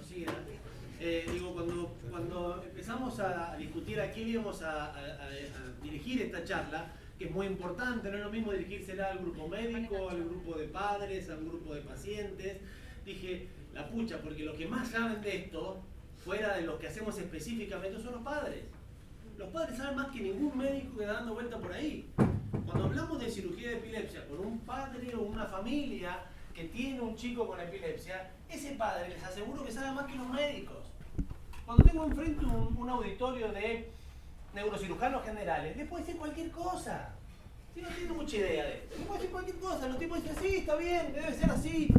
prosiga. Digo, cuando empezamos a discutir a quién íbamos a dirigir esta charla, que es muy importante, no es lo mismo dirigírsela al grupo médico, al grupo de padres, al grupo de pacientes, dije, la pucha, porque los que más saben de esto, fuera de los que hacemos específicamente, son los padres. Los padres saben más que ningún médico que anda dando vuelta por ahí. Cuando hablamos de cirugía de epilepsia con un padre o una familia que tiene un chico con epilepsia, ese padre les aseguro que sabe más que los médicos. Cuando tengo enfrente un auditorio de neurocirujanos generales, les puedo decir cualquier cosa. Si no tienen mucha idea de esto, les puedo decir cualquier cosa. Los tipos dicen, sí, está bien, debe ser así.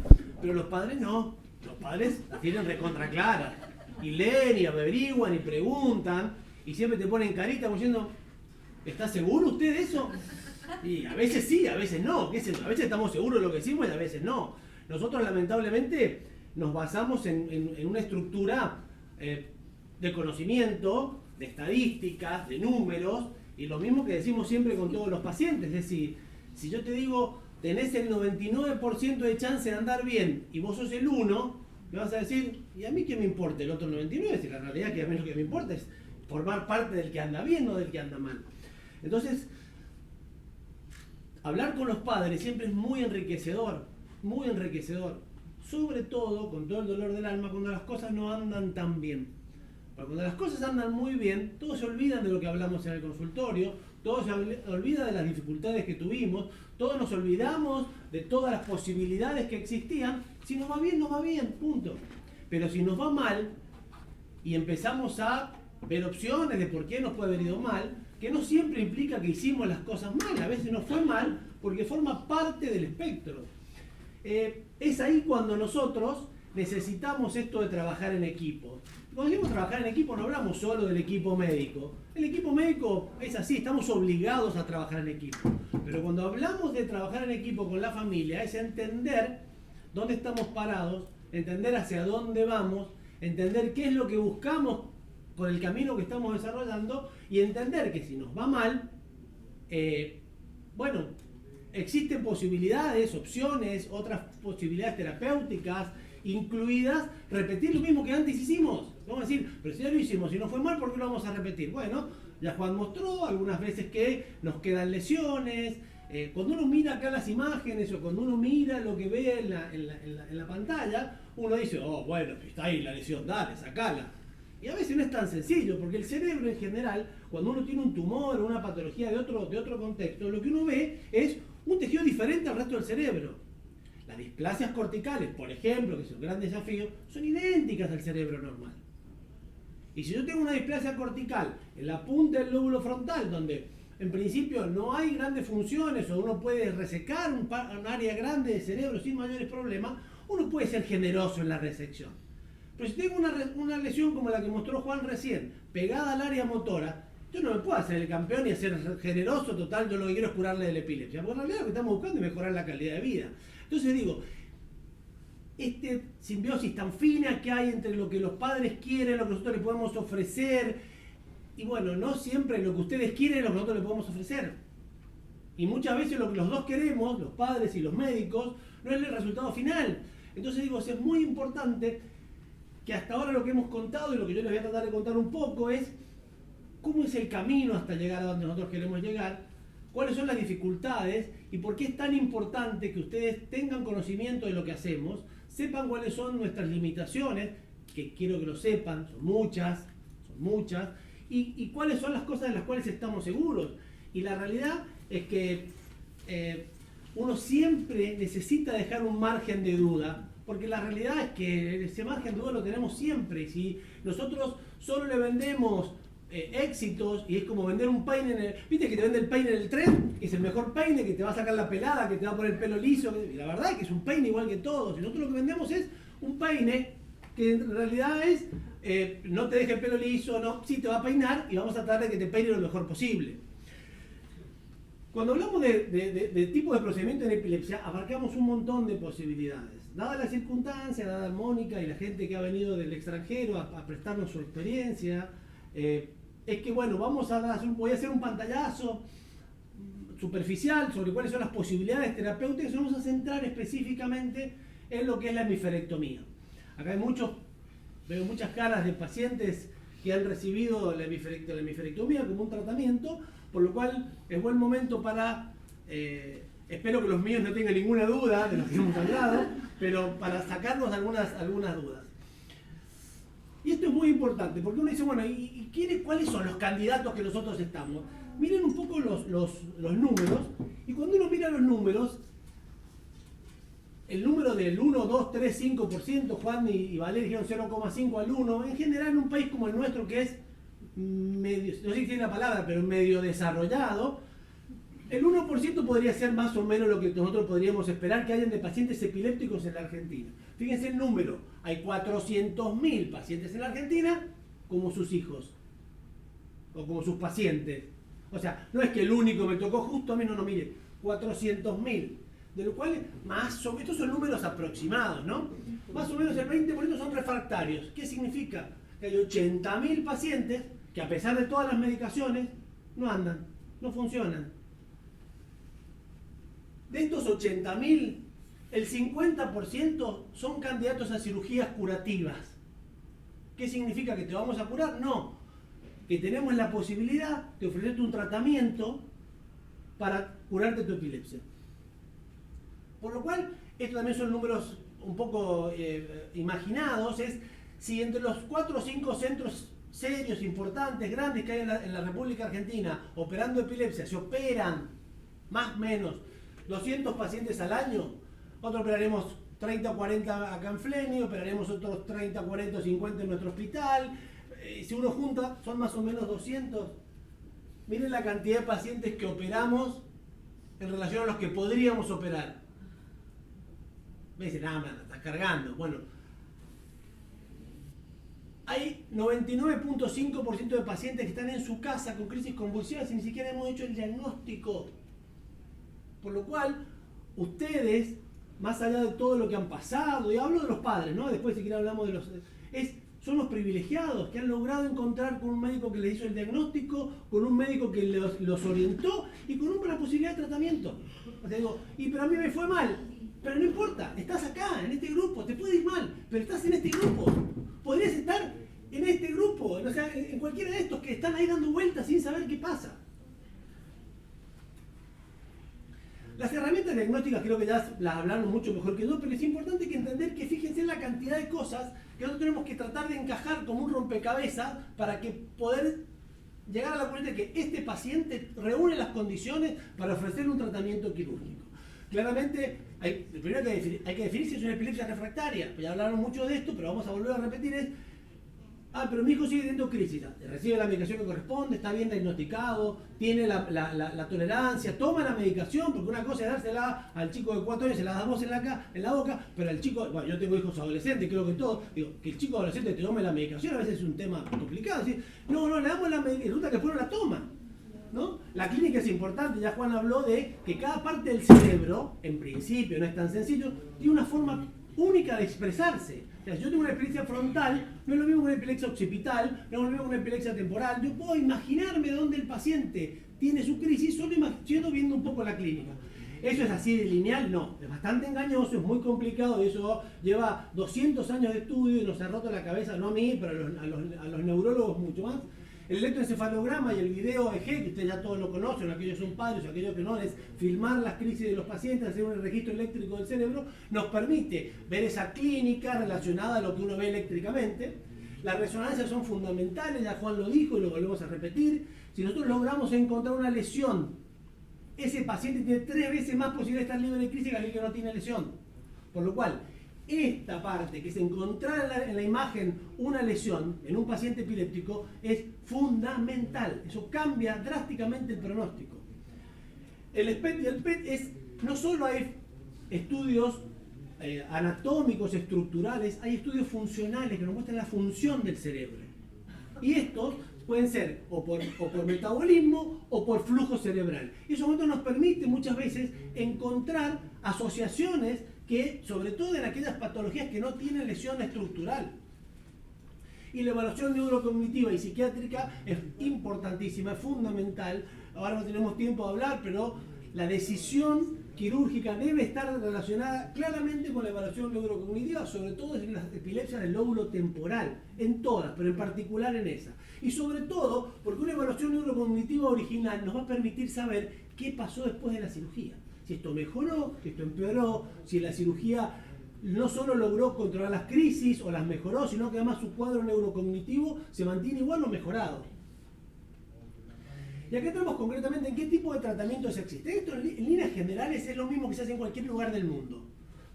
Pero los padres no. Los padres las tienen recontra claras. Y leen, y averiguan, y preguntan, y siempre te ponen carita como diciendo, ¿está seguro usted de eso? Y a veces sí, a veces no. A veces estamos seguros de lo que decimos y a veces no. Nosotros lamentablemente nos basamos en una estructura de conocimiento, de estadísticas, de números, y lo mismo que decimos siempre con todos los pacientes. Es decir, si yo te digo, tenés el 99% de chance de andar bien y vos sos el 1%, me vas a decir, ¿y a mí qué me importa el otro 99%? Si la realidad es que a mí lo que me importa es formar parte del que anda bien, no del que anda mal. Entonces, hablar con los padres siempre es muy enriquecedor, sobre todo con todo el dolor del alma cuando las cosas no andan tan bien. Porque cuando las cosas andan muy bien, todos se olvidan de lo que hablamos en el consultorio, todos se olvidan de las dificultades que tuvimos, todos nos olvidamos de todas las posibilidades que existían. Si nos va bien, nos va bien, punto. Pero si nos va mal y empezamos a ver opciones de por qué nos puede haber ido mal, que no siempre implica que hicimos las cosas mal, a veces nos fue mal porque forma parte del espectro. Es ahí cuando nosotros necesitamos esto de trabajar en equipo. Cuando decimos trabajar en equipo no hablamos solo del equipo médico. El equipo médico es así, estamos obligados a trabajar en equipo. Pero cuando hablamos de trabajar en equipo con la familia es entender dónde estamos parados, entender hacia dónde vamos, entender qué es lo que buscamos con el camino que estamos desarrollando y entender que si nos va mal, existen posibilidades, opciones, otras posibilidades terapéuticas, incluidas repetir lo mismo que antes hicimos. Vamos a decir, pero si ya lo hicimos y no fue mal, ¿por qué lo vamos a repetir? Bueno, ya Juan mostró algunas veces que nos quedan lesiones. Cuando uno mira acá las imágenes o cuando uno mira lo que ve en la pantalla, uno dice, oh, bueno, está ahí la lesión, dale, sacala. Y a veces no es tan sencillo, porque el cerebro en general, cuando uno tiene un tumor o una patología de otro contexto, lo que uno ve es un tejido diferente al resto del cerebro. Las displasias corticales, por ejemplo, que es un gran desafío, son idénticas al cerebro normal. Y si yo tengo una displasia cortical en la punta del lóbulo frontal, donde en principio no hay grandes funciones o uno puede resecar un área grande de cerebro sin mayores problemas, uno puede ser generoso en la resección. Pero si tengo una lesión como la que mostró Juan recién, pegada al área motora, yo no me puedo hacer el campeón y hacer generoso, total, yo lo que quiero es curarle de la epilepsia. Porque en realidad lo que estamos buscando es mejorar la calidad de vida. Entonces digo, este simbiosis tan fina que hay entre lo que los padres quieren, lo que nosotros les podemos ofrecer, y bueno, no siempre lo que ustedes quieren es lo que nosotros les podemos ofrecer. Y muchas veces lo que los dos queremos, los padres y los médicos, no es el resultado final. Entonces digo, es muy importante que hasta ahora lo que hemos contado y lo que yo les voy a tratar de contar un poco es cómo es el camino hasta llegar a donde nosotros queremos llegar, cuáles son las dificultades y por qué es tan importante que ustedes tengan conocimiento de lo que hacemos, sepan cuáles son nuestras limitaciones, que quiero que lo sepan, son muchas, y cuáles son las cosas de las cuales estamos seguros. Y la realidad es que uno siempre necesita dejar un margen de duda, porque la realidad es que ese margen de duda lo tenemos siempre. Y si nosotros solo le vendemos éxitos, y es como vender un peine ¿viste que te vende el peine en el tren? Es el mejor peine, que te va a sacar la pelada, que te va a poner el pelo liso, y la verdad es que es un peine igual que todos. Y nosotros lo que vendemos es un peine que en realidad es no te deja el pelo liso, no, sí te va a peinar y vamos a tratar de que te peine lo mejor posible. Cuando hablamos de tipo de procedimiento en epilepsia, abarcamos un montón de posibilidades. Dada la circunstancia, dada Mónica y la gente que ha venido del extranjero a prestarnos su experiencia, es que bueno, voy a hacer un pantallazo superficial sobre cuáles son las posibilidades terapéuticas y vamos a centrar específicamente en lo que es la hemisferectomía. Acá hay muchos veo muchas caras de pacientes que han recibido la hemisferectomía como un tratamiento, por lo cual es buen momento para, espero que los míos no tengan ninguna duda de lo que hemos hablado, pero para sacarnos algunas dudas. Y esto es muy importante, porque uno dice, bueno, ¿y cuáles son los candidatos que nosotros estamos? Miren un poco los números, y cuando uno mira los números, el número del 1, 2, 3, 5%, Juan y Valeria dijeron 0,5 al 1, en general en un país como el nuestro que es medio, no sé si tiene la palabra, pero medio desarrollado, el 1% podría ser más o menos lo que nosotros podríamos esperar que hayan de pacientes epilépticos en la Argentina. Fíjense el número, hay 400.000 pacientes en la Argentina como sus hijos, o como sus pacientes. O sea, no es que el único me tocó justo a mí, no, mire, 400.000. De lo cual, más o menos, estos son números aproximados, ¿no? Más o menos el 20% son refractarios. ¿Qué significa? Que hay 80.000 pacientes que a pesar de todas las medicaciones, no andan, no funcionan. De estos 80.000, el 50% son candidatos a cirugías curativas. ¿Qué significa? ¿Que te vamos a curar? No. Que tenemos la posibilidad de ofrecerte un tratamiento para curarte tu epilepsia. Por lo cual, estos también son números un poco imaginados, es si entre los 4 o 5 centros serios, importantes, grandes que hay en la República Argentina operando epilepsia, se operan más o menos 200 pacientes al año, nosotros operaremos 30 o 40 acá en Fleni, operaremos otros 30, 40 o 50 en nuestro hospital, si uno junta son más o menos 200. Miren la cantidad de pacientes que operamos en relación a los que podríamos operar. Me dicen, nada, me estás cargando. Bueno, hay 99.5% de pacientes que están en su casa con crisis convulsivas y ni siquiera hemos hecho el diagnóstico. Por lo cual, ustedes, más allá de todo lo que han pasado, y hablo de los padres, ¿no? Después si quieren hablamos de los... son los privilegiados que han logrado encontrar con un médico que les hizo el diagnóstico, con un médico que los orientó y con una posibilidad de tratamiento. O sea, digo, pero a mí me fue mal. Pero no importa, estás acá, en este grupo, te puede ir mal, pero estás en este grupo. Podrías estar en este grupo, o sea, en cualquiera de estos que están ahí dando vueltas sin saber qué pasa. Las herramientas diagnósticas creo que ya las hablaron mucho mejor que yo, pero es importante que entender que fíjense en la cantidad de cosas que nosotros tenemos que tratar de encajar como un rompecabezas para que poder llegar a la conclusión de que este paciente reúne las condiciones para ofrecer un tratamiento quirúrgico. Claramente, primero hay que definir si es una epilepsia refractaria. Ya hablaron mucho de esto, pero vamos a volver a repetir. Pero mi hijo sigue teniendo crisis. Recibe la medicación que corresponde, está bien diagnosticado, tiene la tolerancia, toma la medicación, porque una cosa es dársela al chico de 4 años, se la damos en la boca, pero al chico, bueno, yo tengo hijos adolescentes, creo que todos, digo, que el chico adolescente te tome la medicación a veces es un tema complicado. ¿Sí? No, le damos la medicación, resulta que después no la toma. ¿No? La clínica es importante, ya Juan habló de que cada parte del cerebro, en principio no es tan sencillo, tiene una forma única de expresarse. O sea, si yo tengo una epilepsia frontal, no es lo mismo que una epilepsia occipital, no es lo mismo que una epilepsia temporal. Yo puedo imaginarme dónde el paciente tiene su crisis solo viendo un poco la clínica. ¿Eso es así de lineal? No, es bastante engañoso, es muy complicado, y eso lleva 200 años de estudio y nos ha roto la cabeza, no a mí, pero a los neurólogos mucho más. El electroencefalograma y el video EG, que ustedes ya todos lo conocen, aquellos son padres o aquellos que no, es filmar las crisis de los pacientes, hacer un registro eléctrico del cerebro, nos permite ver esa clínica relacionada a lo que uno ve eléctricamente. Las resonancias son fundamentales, ya Juan lo dijo y lo volvemos a repetir. Si nosotros logramos encontrar una lesión, ese paciente tiene 3 veces más posibilidad de estar libre de crisis que aquel que no tiene lesión. Por lo cual, esta parte, que es encontrar en la imagen una lesión en un paciente epiléptico, es fundamental. Eso cambia drásticamente el pronóstico. El SPECT y el PET no solo hay estudios anatómicos, estructurales, hay estudios funcionales que nos muestran la función del cerebro. Y estos pueden ser o por metabolismo o por flujo cerebral. Y eso nos permite muchas veces encontrar asociaciones que, sobre todo en aquellas patologías que no tienen lesión estructural. Y la evaluación neurocognitiva y psiquiátrica es importantísima, es fundamental. Ahora no tenemos tiempo de hablar, pero la decisión quirúrgica debe estar relacionada claramente con la evaluación neurocognitiva, sobre todo en las epilepsias del lóbulo temporal, en todas, pero en particular en esa. Y sobre todo porque una evaluación neurocognitiva original nos va a permitir saber qué pasó después de la cirugía. Si esto mejoró, si esto empeoró, si la cirugía no solo logró controlar las crisis o las mejoró, sino que además su cuadro neurocognitivo se mantiene igual o mejorado. Y acá tenemos concretamente en qué tipo de tratamientos existe. Esto en líneas generales es lo mismo que se hace en cualquier lugar del mundo.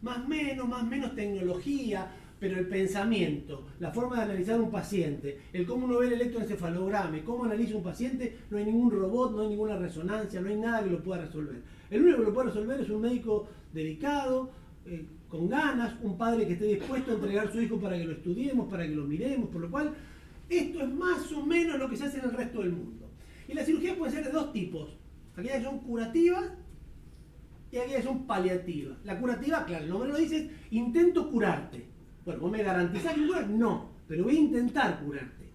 Más menos tecnología, pero el pensamiento, la forma de analizar un paciente, el cómo uno ve el electroencefalograma, cómo analiza un paciente, no hay ningún robot, no hay ninguna resonancia, no hay nada que lo pueda resolver. El único que lo puede resolver es un médico dedicado, con ganas, un padre que esté dispuesto a entregar a su hijo para que lo estudiemos, para que lo miremos, por lo cual esto es más o menos lo que se hace en el resto del mundo. Y las cirugías pueden ser de dos tipos, aquellas que son curativas y aquellas que son paliativas. La curativa, claro, el nombre lo dice, es intento curarte. Bueno, ¿vos me garantizás que curar? No, pero voy a intentar curarte.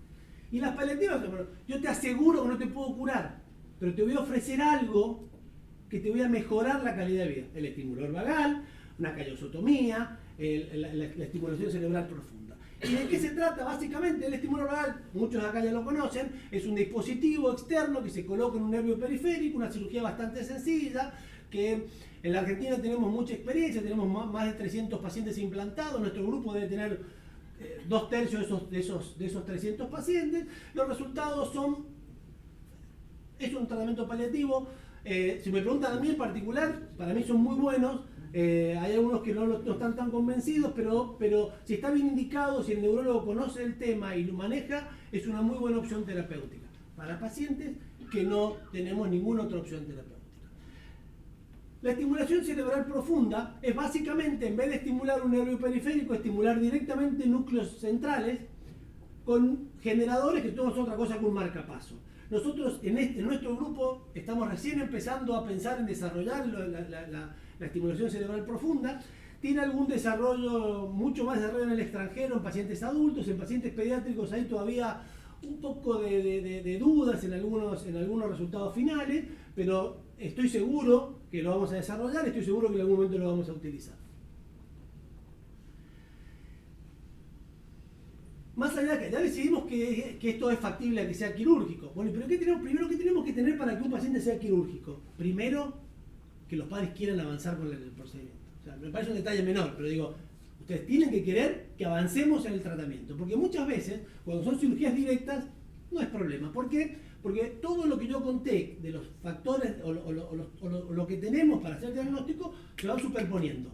Y las paliativas, bueno, yo te aseguro que no te puedo curar, pero te voy a ofrecer algo que te voy a mejorar la calidad de vida. El estimulador vagal, una callosotomía, la estimulación cerebral profunda. ¿Y de qué se trata? Básicamente, el estimulador vagal, muchos de acá ya lo conocen, es un dispositivo externo que se coloca en un nervio periférico, una cirugía bastante sencilla, que en la Argentina tenemos mucha experiencia, tenemos más de 300 pacientes implantados, nuestro grupo debe tener 2/3 de esos 300 pacientes. Los resultados es un tratamiento paliativo. Si me preguntan a mí en particular, para mí son muy buenos. Hay algunos que no están tan convencidos, pero si está bien indicado, si el neurólogo conoce el tema y lo maneja, es una muy buena opción terapéutica para pacientes que no tenemos ninguna otra opción terapéutica. La estimulación cerebral profunda es básicamente, en vez de estimular un nervio periférico, estimular directamente núcleos centrales con generadores que no son otra cosa que un marcapaso. Nosotros en nuestro grupo estamos recién empezando a pensar en desarrollar la estimulación cerebral profunda. Tiene algún desarrollo, mucho más desarrollo en el extranjero, en pacientes adultos, en pacientes pediátricos hay todavía un poco de dudas en algunos resultados finales, pero estoy seguro que lo vamos a desarrollar, estoy seguro que en algún momento lo vamos a utilizar. Más allá de que ya decidimos que esto es factible a que sea quirúrgico. Bueno, pero primero, ¿qué tenemos que tener para que un paciente sea quirúrgico? Primero, que los padres quieran avanzar con el procedimiento. O sea, me parece un detalle menor, pero digo, ustedes tienen que querer que avancemos en el tratamiento. Porque muchas veces, cuando son cirugías directas, no es problema. ¿Por qué? Porque todo lo que yo conté de los factores o lo que tenemos para hacer diagnóstico se van superponiendo.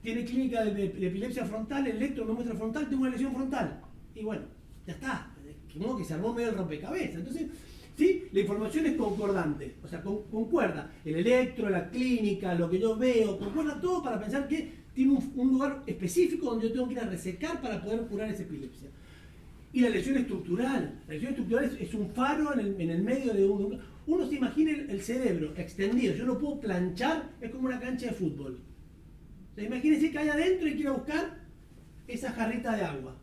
Tiene clínica de epilepsia frontal, el electro me muestra frontal, tengo una lesión frontal. Y bueno, ya está, como que se armó medio el rompecabezas. Entonces, sí, la información es concordante, o sea, concuerda. El electro, la clínica, lo que yo veo, concuerda todo para pensar que tiene un lugar específico donde yo tengo que ir a resecar para poder curar esa epilepsia. Y la lesión estructural. La lesión estructural es un faro en el medio de uno. Uno se imagina el cerebro extendido, yo lo puedo planchar, es como una cancha de fútbol. O sea, imagínense que hay adentro y quiero buscar esa jarrita de agua.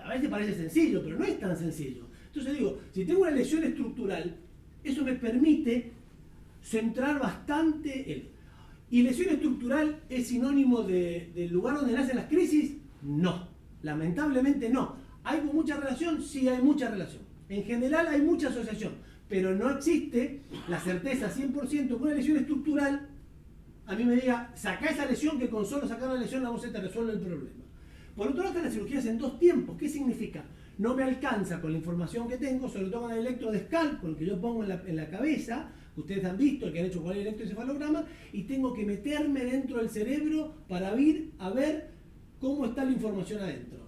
A veces parece sencillo, pero no es tan sencillo. Entonces digo, si tengo una lesión estructural, eso me permite centrar bastante ¿Y lesión estructural es sinónimo del lugar donde nacen las crisis? No, lamentablemente no. ¿Hay mucha relación? Sí, hay mucha relación. En general hay mucha asociación, pero no existe la certeza 100% que una lesión estructural a mí me diga, saca esa lesión, que con solo sacar la lesión la voz te resuelve el problema. Por otro lado, las cirugías en dos tiempos. ¿Qué significa? No me alcanza con la información que tengo, sobre todo con el electrodescalco, el que yo pongo en la cabeza, que ustedes han visto, el que han hecho cualquier electroencefalograma, y tengo que meterme dentro del cerebro para ir a ver cómo está la información adentro.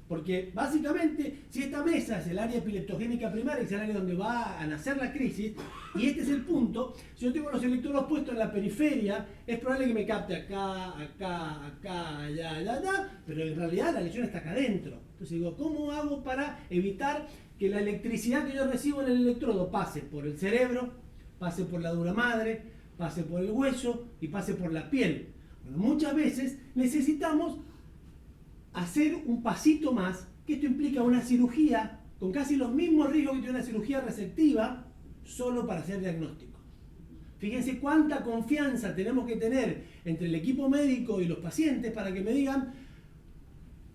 Porque básicamente, si esta mesa es el área epileptogénica primaria, que es el área donde va a nacer la crisis, y este es el punto, si yo tengo los electrodos puestos en la periferia, es probable que me capte acá, allá, pero en realidad la lesión está acá adentro. Entonces digo, ¿cómo hago para evitar que la electricidad que yo recibo en el electrodo pase por el cerebro, pase por la dura madre, pase por el hueso y pase por la piel? Bueno, muchas veces necesitamos hacer un pasito más, que esto implica una cirugía con casi los mismos riesgos que tiene una cirugía resectiva, solo para hacer diagnóstico. Fíjense cuánta confianza tenemos que tener entre el equipo médico y los pacientes para que me digan,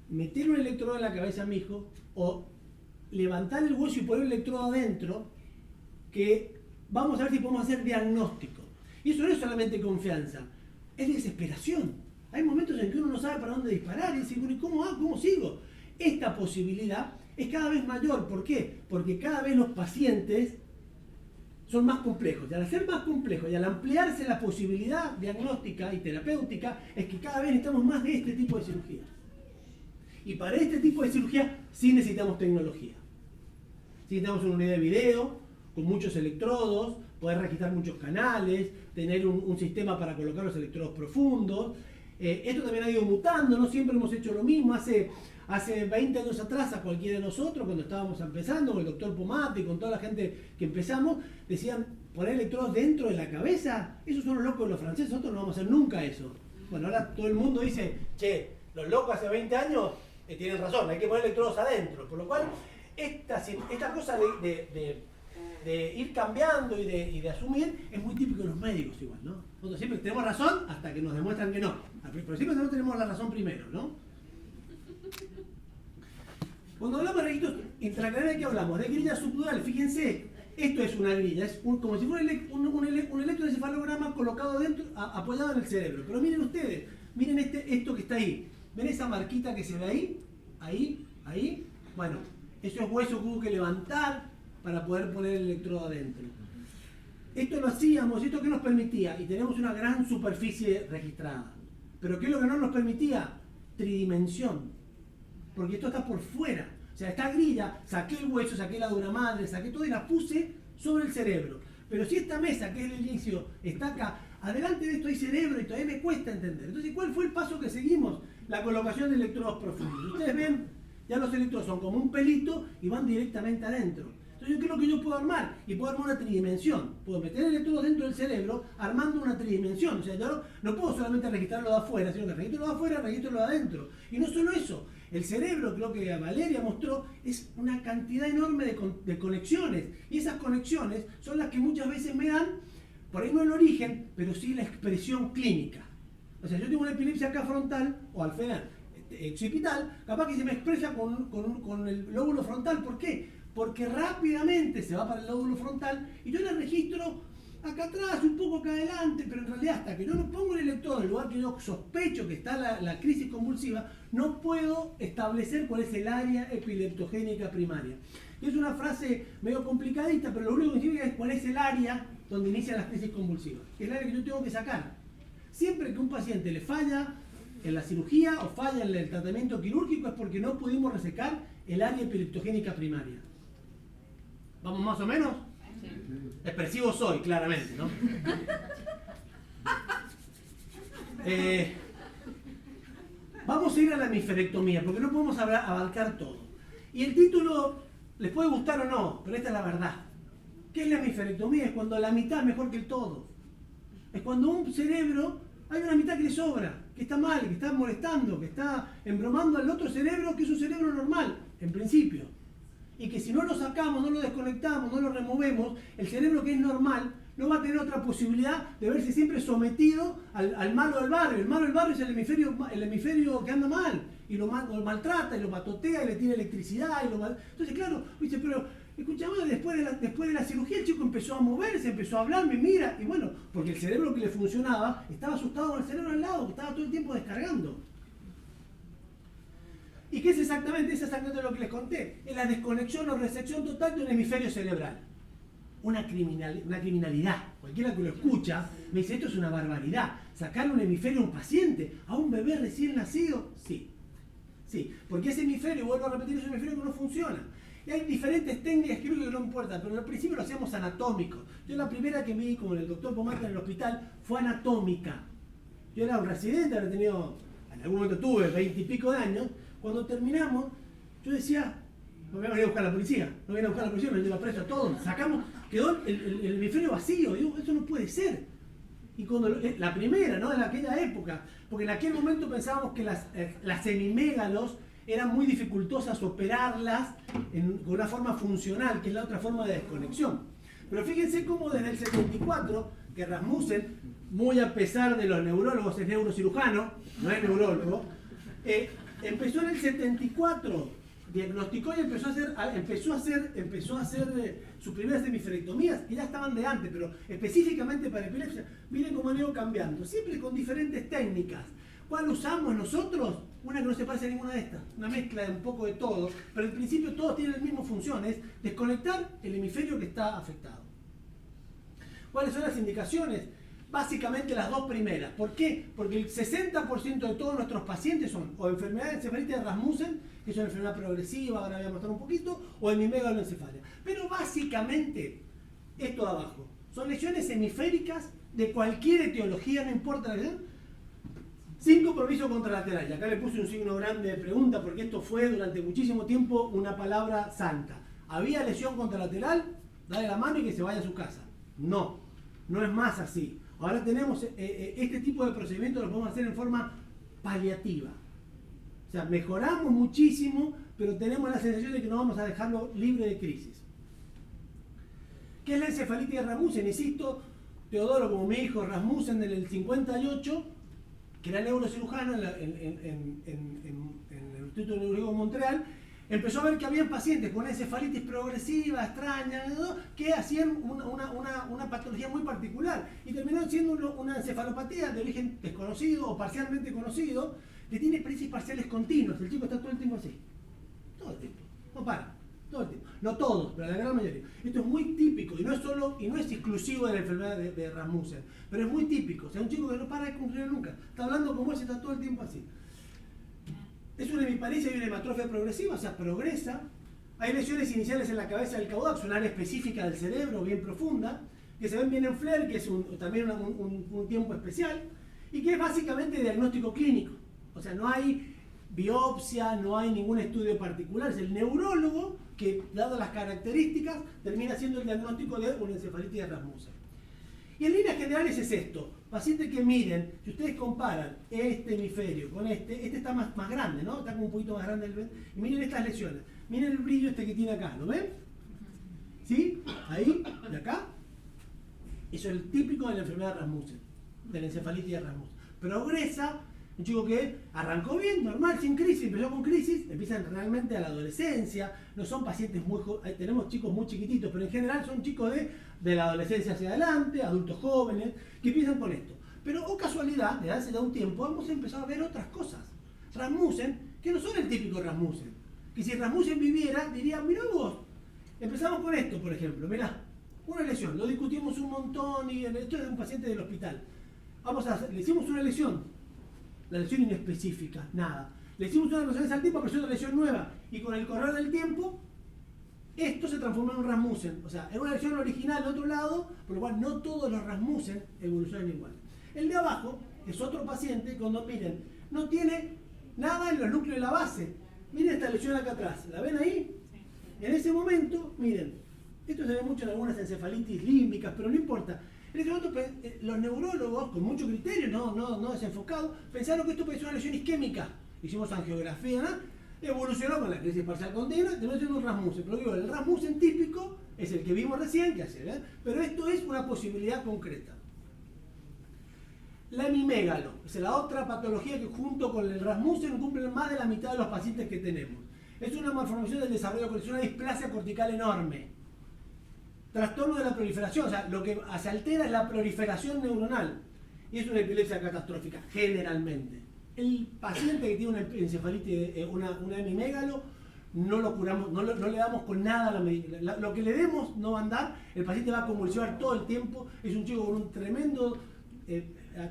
meter un electrodo en la cabeza a mi hijo o levantar el hueso y poner el electrodo adentro, que vamos a ver si podemos hacer diagnóstico. Y eso no es solamente confianza, es desesperación. Hay momentos en que uno no sabe para dónde disparar y dice, ¿cómo sigo? Esta posibilidad es cada vez mayor. ¿Por qué? Porque cada vez los pacientes son más complejos. Y al ser más complejos y al ampliarse la posibilidad diagnóstica y terapéutica, es que cada vez necesitamos más de este tipo de cirugía. Y para este tipo de cirugía sí necesitamos tecnología. Sí necesitamos una unidad de video con muchos electrodos, poder registrar muchos canales, tener un sistema para colocar los electrodos profundos. Esto también ha ido mutando, no siempre hemos hecho lo mismo. Hace 20 años atrás, a cualquiera de nosotros, cuando estábamos empezando, con el doctor Pomate y con toda la gente que empezamos, decían, poner electrodos dentro de la cabeza, esos son los locos de los franceses, nosotros no vamos a hacer nunca eso. Bueno, ahora todo el mundo dice, che, los locos hace 20 años tienen razón, hay que poner electrodos adentro. Por lo cual, esta cosa de ir cambiando y de asumir es muy típico de los médicos igual, ¿no? Nosotros siempre tenemos razón hasta que nos demuestran que no. Pero siempre no tenemos la razón primero, ¿no? Cuando hablamos de registros intracraneales, ¿qué hablamos? De grillas subdurales. Fíjense, esto es una grilla, es como si fuera un electroencefalograma colocado dentro, apoyado en el cerebro. Pero miren ustedes, miren esto que está ahí. ¿Ven esa marquita que se ve ahí? Ahí. Bueno, eso es hueso que hubo que levantar para poder poner el electrodo adentro. Esto lo hacíamos, ¿esto qué nos permitía? Y tenemos una gran superficie registrada. Pero ¿qué es lo que no nos permitía? Tridimensión. Porque esto está por fuera. O sea, esta grilla, saqué el hueso, saqué la dura madre, saqué todo y la puse sobre el cerebro. Pero si esta mesa, que es el inicio, está acá, adelante de esto hay cerebro y todavía me cuesta entender. Entonces, ¿cuál fue el paso que seguimos? La colocación de electrodos profundos. Ustedes ven, ya los electrodos son como un pelito y van directamente adentro. Entonces, ¿qué es lo que yo puedo armar? Y puedo armar una tridimensión. Puedo meter electrodos dentro del cerebro armando una tridimensión. O sea, yo no puedo solamente registrarlo de afuera, sino que registro lo de afuera, registro lo de adentro. Y no solo eso. El cerebro, creo que Valeria mostró, es una cantidad enorme de conexiones. Y esas conexiones son las que muchas veces me dan, por ahí no el origen, pero sí la expresión clínica. O sea, yo tengo una epilepsia acá frontal, o al final occipital, capaz que se me expresa con el lóbulo frontal. ¿Por qué? Porque rápidamente se va para el lóbulo frontal y yo la registro acá atrás, un poco acá adelante, pero en realidad hasta que yo no pongo el electrodo en el lugar que yo sospecho que está la crisis convulsiva, no puedo establecer cuál es el área epileptogénica primaria. Y es una frase medio complicadita, pero lo único que significa es cuál es el área donde inician las crisis convulsivas, que es el área que yo tengo que sacar. Siempre que un paciente le falla en la cirugía o falla en el tratamiento quirúrgico es porque no pudimos resecar el área epileptogénica primaria. ¿Vamos más o menos? Sí. Expresivo soy, claramente, ¿no? Vamos a ir a la hemisferectomía, porque no podemos abarcar todo. Y el título les puede gustar o no, pero esta es la verdad. ¿Qué es la hemisferectomía? Es cuando la mitad es mejor que el todo. Es cuando un cerebro, hay una mitad que le sobra, que está mal, que está molestando, que está embromando al otro cerebro, que es un cerebro normal, en principio. Y que si no lo sacamos, no lo desconectamos, no lo removemos, el cerebro que es normal no va a tener otra posibilidad de verse siempre sometido al malo del barrio. El malo del barrio es el hemisferio que anda mal, y lo maltrata, y lo patotea, y le tira electricidad. Entonces, claro, dice, pero escuchamos, después de la cirugía el chico empezó a moverse, empezó a hablar, me mira, y bueno, porque el cerebro que le funcionaba estaba asustado con el cerebro al lado, que estaba todo el tiempo descargando. ¿Y qué es exactamente? Es exactamente lo que les conté. Es la desconexión o resección total de un hemisferio cerebral. Una criminalidad. Cualquiera que lo escucha me dice, esto es una barbaridad. ¿Sacar un hemisferio a un paciente? ¿A un bebé recién nacido? Sí. Sí, porque ese hemisferio, vuelvo a repetir, es un hemisferio que no funciona. Y hay diferentes técnicas que no importa, pero al principio lo hacíamos anatómico. Yo la primera que me di con el doctor Pomata en el hospital fue anatómica. Yo era un residente, había tenido, en algún momento tuve 20 y pico de años. Cuando terminamos, yo decía, no me voy a buscar a la policía, no voy a buscar a la policía, me lleva preso a todos. Sacamos, quedó el hemisferio vacío, digo, eso no puede ser. Y cuando la primera, ¿no? En aquella época, porque en aquel momento pensábamos que las semimégalos eran muy dificultosas operarlas con una forma funcional, que es la otra forma de desconexión. Pero fíjense cómo desde el 74, que Rasmussen, muy a pesar de los neurólogos, es neurocirujano, no es neurólogo, empezó en el 74, diagnosticó y empezó a hacer sus primeras hemiferectomías, que ya estaban de antes, pero específicamente para epilepsia. Miren cómo han ido cambiando, siempre con diferentes técnicas. ¿Cuál usamos nosotros? Una que no se parece a ninguna de estas, una mezcla de un poco de todo, pero en principio todos tienen la misma función, es desconectar el hemisferio que está afectado. ¿Cuáles son las indicaciones? Básicamente las dos primeras. ¿Por qué? Porque el 60% de todos nuestros pacientes son o enfermedad de encefalitis de Rasmussen, que es una enfermedad progresiva, ahora voy a mostrar un poquito, o hemimegaloencefalia. Pero básicamente, esto de abajo, son lesiones hemisféricas de cualquier etiología, no importa la lesión, sin compromiso contralateral. Y acá le puse un signo grande de pregunta porque esto fue durante muchísimo tiempo una palabra santa. ¿Había lesión contralateral? Dale la mano y que se vaya a su casa. No, no es más así. Ahora tenemos este tipo de procedimientos, lo podemos hacer en forma paliativa. O sea, mejoramos muchísimo, pero tenemos la sensación de que no vamos a dejarlo libre de crisis. ¿Qué es la encefalitis de Rasmussen? Insisto, Teodoro, como me dijo Rasmussen en el 58, que era neurocirujano en el Instituto Neurológico de Montreal, empezó a ver que había pacientes con una encefalitis progresiva, extraña, ¿no?, que hacían una patología muy particular y terminó siendo una encefalopatía de origen desconocido o parcialmente conocido, que tiene parálisis parciales continuas. El chico está todo el tiempo así, todo el tiempo, no para, todo el tiempo. No todos, pero la gran mayoría. Esto es muy típico y no es exclusivo de la enfermedad de Rasmussen, pero es muy típico. O sea, un chico que no para de cumplir nunca, está hablando como ese, está todo el tiempo así. Es una hemiparesia y una hematrofia progresiva, o sea, progresa. Hay lesiones iniciales en la cabeza del caudal, un área específica del cerebro, bien profunda, que se ven bien en FLAIR, que es también un tiempo especial, y que es básicamente diagnóstico clínico. O sea, no hay biopsia, no hay ningún estudio particular. Es el neurólogo que, dadas las características, termina haciendo el diagnóstico de una encefalitis de Rasmussen. Y en líneas generales es esto. Pacientes que miren, si ustedes comparan este hemisferio con este está más grande, ¿no? Está como un poquito más grande. Y miren estas lesiones. Miren el brillo este que tiene acá, ¿lo ven? ¿Sí? Ahí, y acá. Eso es el típico de la enfermedad de Rasmussen, de la encefalitis de Rasmussen. Progresa, un chico que arrancó bien, normal, sin crisis, empezó con crisis, empiezan realmente a la adolescencia, no son pacientes tenemos chicos muy chiquititos, pero en general son chicos de la adolescencia hacia adelante, adultos jóvenes, que empiezan con esto. Pero, o casualidad, desde hace ya un tiempo, hemos empezado a ver otras cosas. Rasmussen, que no son el típico Rasmussen, que si Rasmussen viviera, diría, mirá vos, empezamos con esto, por ejemplo, mirá, una lesión, lo discutimos un montón, y esto es de un paciente del hospital. Le hicimos una lesión, la lesión inespecífica, nada. Le hicimos una lesión al tipo, pero es una lesión nueva. Y con el correr del tiempo, esto se transformó en un Rasmussen. O sea, en una lesión original de otro lado, por lo cual no todos los Rasmussen evolucionan igual. El de abajo es otro paciente, cuando miren, no tiene nada en los núcleos de la base. Miren esta lesión acá atrás, ¿la ven ahí? En ese momento, miren, esto se ve mucho en algunas encefalitis límbicas, pero no importa. En ese momento, los neurólogos, con mucho criterio, no desenfocados, pensaron que esto puede ser una lesión isquémica. Hicimos angiografía, ¿no? Evolucionó con la crisis parcial continua, terminó siendo un Rasmussen. Pero digo, el Rasmussen típico es el que vimos recién, que hace, ¿eh? Pero esto es una posibilidad concreta. La hemimégalo es la otra patología que junto con el Rasmussen cumplen más de la mitad de los pacientes que tenemos. Es una malformación del desarrollo, es una displasia cortical enorme. Trastorno de la proliferación, o sea, lo que se altera es la proliferación neuronal. Y es una epilepsia catastrófica, generalmente. El paciente que tiene una encefalitis, una hemimégalo, no lo curamos, no le damos con nada la medicina. Lo que le demos no va a andar, el paciente va a convulsionar todo el tiempo, es un chico con un tremendo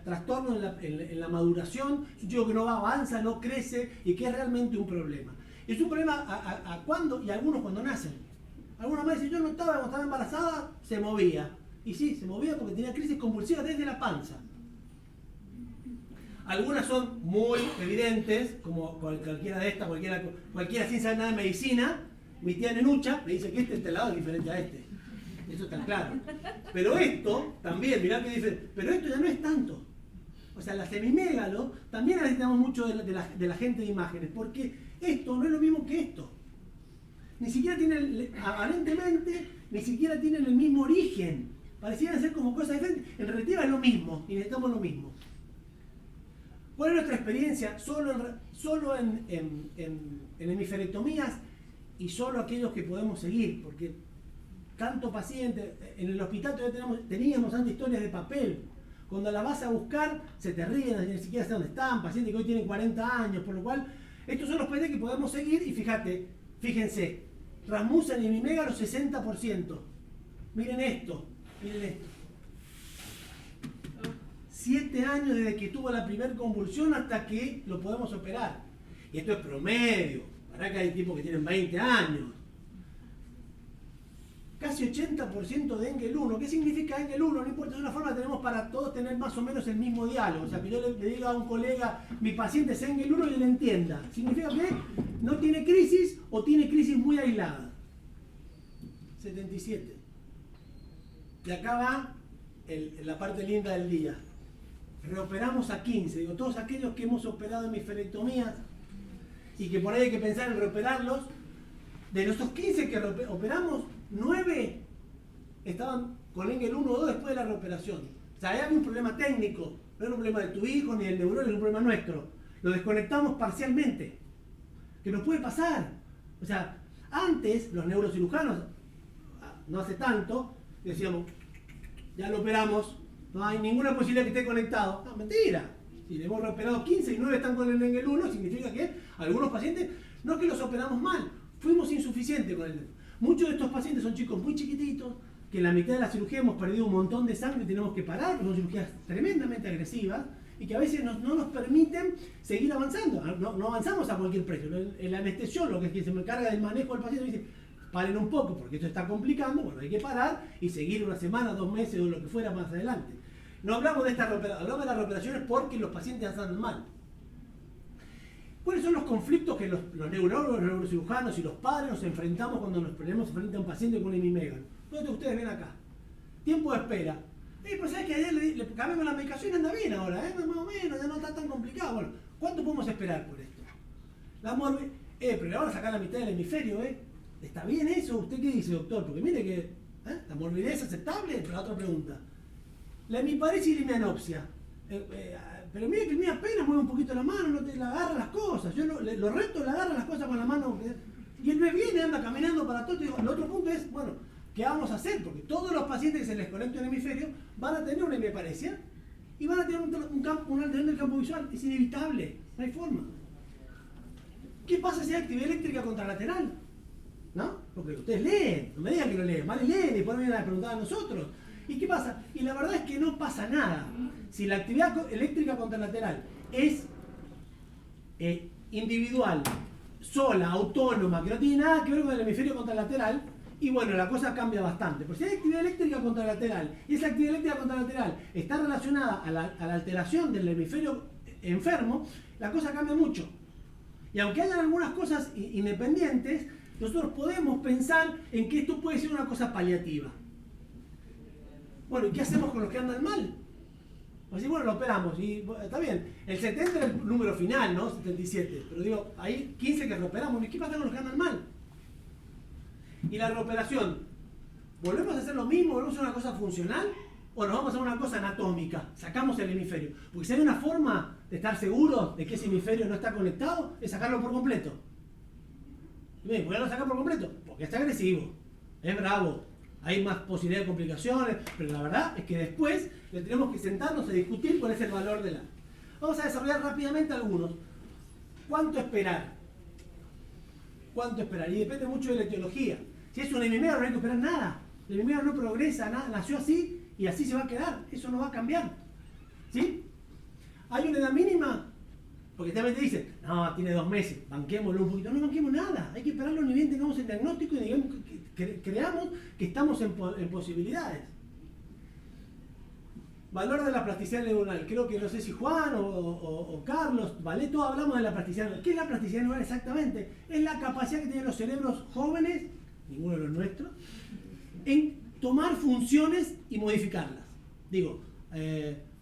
trastorno en la maduración, es un chico que no avanza, no crece y que es realmente un problema. Es un problema a cuándo y algunos cuando nacen. Algunas madres dicen, yo cuando estaba embarazada, se movía. Y sí, se movía porque tenía crisis convulsivas desde la panza. Algunas son muy evidentes, como cualquiera de estas, cualquiera sin saber nada de medicina. Mi tía Nenucha me dice que este lado es diferente a este. Eso está claro. Pero esto, también, mirá que dice, pero esto ya no es tanto. O sea, las hemimégalo también necesitamos mucho de la gente de imágenes, porque esto no es lo mismo que esto. ni siquiera tienen, aparentemente, ni siquiera tienen el mismo origen. Parecieran ser como cosas diferentes. En realidad es lo mismo y necesitamos lo mismo. ¿Cuál es nuestra experiencia? Solo en hemisferectomías y solo aquellos que podemos seguir, porque tanto paciente, en el hospital todavía teníamos antes historias de papel. Cuando la vas a buscar, se te ríen, ni siquiera sé dónde están, pacientes que hoy tienen 40 años, por lo cual, estos son los pacientes que podemos seguir y fíjense, Rasmussen y Mimega los 60%. Miren esto. 7 años desde que tuvo la primera convulsión hasta que lo podemos operar. Y esto es promedio. Para que hay tipos que tienen 20 años. Casi 80% de Engel 1. ¿Qué significa Engel 1? No importa, de una forma tenemos para todos tener más o menos el mismo diálogo. O sea, que yo le diga a un colega, mi paciente es Engel 1 y él entienda. Significa que no tiene crisis o tiene crisis muy aislada. 77. Y acá va la parte linda del día. Reoperamos a 15. Digo, todos aquellos que hemos operado hemisferectomías y que por ahí hay que pensar en reoperarlos, de nuestros 15 que operamos, 9 estaban con Engel 1 o 2 después de la reoperación. O sea, ahí había un problema técnico, no era un problema de tu hijo ni del neurólogo, era un problema nuestro. Lo desconectamos parcialmente, que nos puede pasar. O sea, antes los neurocirujanos, no hace tanto, decíamos, ya lo operamos, no hay ninguna posibilidad que esté conectado. No, mentira. Si le hemos reoperado 15 y 9 están con el Engel 1, significa que algunos pacientes, no es que los operamos mal, fuimos insuficientes con el. Muchos de estos pacientes son chicos muy chiquititos, que en la mitad de la cirugía hemos perdido un montón de sangre y tenemos que parar, porque son cirugías tremendamente agresivas y que a veces no nos permiten seguir avanzando. No avanzamos a cualquier precio. El anestesiólogo, que es quien se me encarga del manejo del paciente, dice, paren un poco porque esto está complicando, bueno, hay que parar y seguir una semana, 2 meses o lo que fuera más adelante. No hablamos de esta reoperación, hablamos de las reoperaciones porque los pacientes andan mal. ¿Cuáles son los conflictos que los neurólogos, los neurocirujanos y los padres nos enfrentamos cuando nos ponemos frente a un paciente con hemimegal? Entonces ustedes ven acá. Tiempo de espera. Pero sabes que ayer le cambiamos la medicación y anda bien ahora, más o menos, ya no está tan complicado. Bueno, ¿cuánto podemos esperar por esto? La morbidez, pero le van a sacar la mitad del hemisferio, ¿está bien eso? ¿Usted qué dice, doctor? Porque mire que la morbidez es aceptable, pero la otra pregunta. La hemiparesia y la hemianopsia. Pero mire que mí apenas mueve un poquito la mano, no te la agarra las cosas. Yo lo reto, le agarra las cosas con la mano. Y él me viene, anda caminando para todo. El otro punto es, bueno, ¿qué vamos a hacer? Porque todos los pacientes que se les conecta un hemisferio van a tener una hemiparesia y van a tener un alteración del campo visual. Es inevitable, no hay forma. ¿Qué pasa si hay actividad eléctrica contralateral? ¿No? Porque ustedes leen, no me digan que no leen, mal leen y después vienen a preguntar a nosotros. ¿Y qué pasa? Y la verdad es que no pasa nada. Si la actividad eléctrica contralateral es individual, sola, autónoma, que no tiene nada que ver con el hemisferio contralateral, y bueno, la cosa cambia bastante. Pero si hay actividad eléctrica contralateral, y esa actividad eléctrica contralateral está relacionada a la alteración del hemisferio enfermo, la cosa cambia mucho. Y aunque hayan algunas cosas independientes, nosotros podemos pensar en que esto puede ser una cosa paliativa. Bueno, ¿y qué hacemos con los que andan mal? Así, bueno, lo operamos y está bien. El 70 era el número final, ¿no? 77. Pero digo, hay 15 que reoperamos. ¿Y qué pasa con los que andan mal? Y la reoperación, ¿volvemos a hacer lo mismo? ¿Volvemos a hacer una cosa funcional? ¿O nos vamos a hacer una cosa anatómica? Sacamos el hemisferio. Porque si hay una forma de estar seguros de que ese hemisferio no está conectado, es sacarlo por completo. ¿Por qué lo sacar por completo? Porque está agresivo, es bravo. Hay más posibilidad de complicaciones, pero la verdad es que después le tenemos que sentarnos a discutir cuál es el valor de la. Vamos a desarrollar rápidamente algunos. ¿Cuánto esperar? ¿Cuánto esperar? Y depende mucho de la etiología. Si es un hemimegal no hay que esperar nada. El hemimegal no progresa, nada, nació así y así se va a quedar. Eso no va a cambiar. ¿Sí? ¿Hay una edad mínima? Porque también te dicen, no, tiene 2 meses, banquémoslo un poquito. No banquemos nada, hay que esperarlo ni bien tengamos el diagnóstico y digamos creamos que estamos en posibilidades. Valor de la plasticidad neuronal. Creo que no sé si Juan o Carlos, ¿vale? Todos hablamos de la plasticidad neuronal. ¿Qué es la plasticidad neuronal exactamente? Es la capacidad que tienen los cerebros jóvenes, ninguno de los nuestros, en tomar funciones y modificarlas. Digo,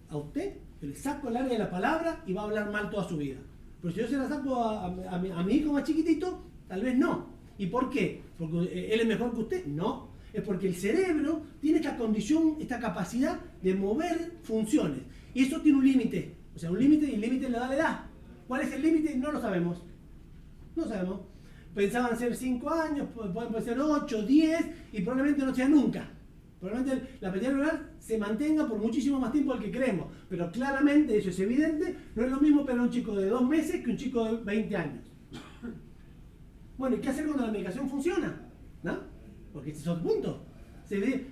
a usted le saco el área de la palabra y va a hablar mal toda su vida. Pero si yo se la saco a mi hijo más chiquitito, tal vez no. ¿Y por qué? ¿Porque él es mejor que usted? No. Es porque el cerebro tiene esta condición, esta capacidad de mover funciones. Y eso tiene un límite. O sea, un límite, y el límite le da la edad. ¿Cuál es el límite? No lo sabemos. No sabemos. Pensaban ser 5 años, pueden ser 8, 10, y probablemente no sea nunca. Probablemente la apatía neuronal se mantenga por muchísimo más tiempo del que creemos. Pero claramente, eso es evidente, no es lo mismo para un chico de 2 meses que un chico de 20 años. Bueno, ¿y qué hacer cuando la medicación funciona? ¿No? Porque ese es otro punto. Se ve,